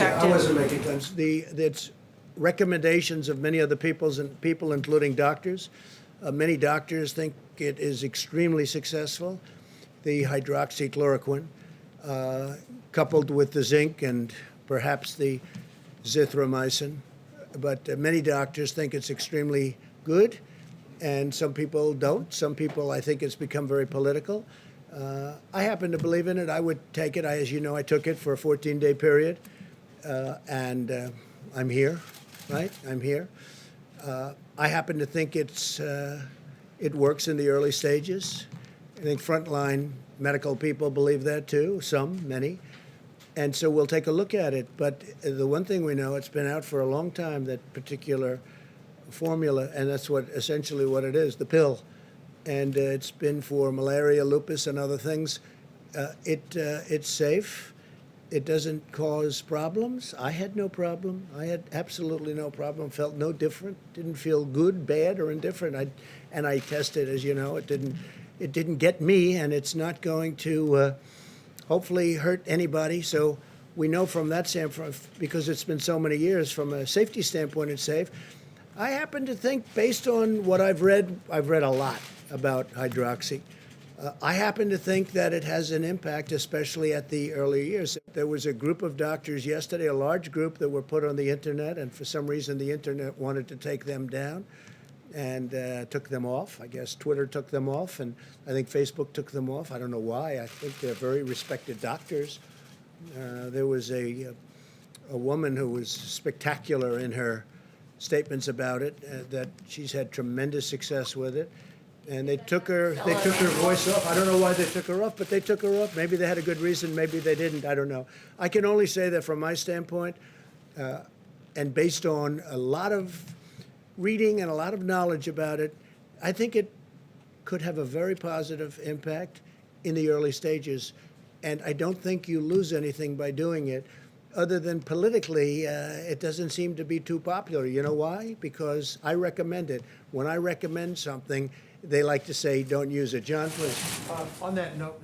effective? I wasn't making claims. It's recommendations of many other people, including doctors. Many doctors think it is extremely successful. The hydroxychloroquine, coupled with the zinc and perhaps the zithromycin. But many doctors think it's extremely good, and some people don't. Some people, I think it's become very political. I happen to believe in it. I would take it. As you know, I took it for a 14-day period, and I'm here, right? I'm here. I happen to think it works in the early stages. I think frontline medical people believe that too, many. And so we'll take a look at it. But the one thing we know, it's been out for a long time, that particular formula, and that's essentially what it is, the pill. And it's been for malaria, lupus, and other things. It's safe. It doesn't cause problems. I had no problem. I had absolutely no problem. Felt no different. Didn't feel good, bad, or indifferent. I tested, as you know. It didn't get me, and it's not going to hopefully hurt anybody. So we know from that standpoint, because it's been so many years, from a safety standpoint, it's safe. I happen to think, based on what I've read a lot about hydroxy. I happen to think that it has an impact, especially at the early years. There was a group of doctors yesterday, a large group, that were put on the internet, and for some reason the internet wanted to take them down and took them off. I guess Twitter took them off, and I think Facebook took them off. I don't know why. I think they're very respected doctors. There was a woman who was spectacular in her statements about it, that she's had tremendous success with it. And they took her voice off. I don't know why they took her off, but they took her off. Maybe they had a good reason, maybe they didn't. I don't know. I can only say that from my standpoint, and based on a lot of reading and a lot of knowledge about it, I think it could have a very positive impact in the early stages. And I don't think you lose anything by doing it, other than politically, it doesn't seem to be too popular. You know why? Because I recommend it. When I recommend something, they like to say, don't use it. John, please. On that note,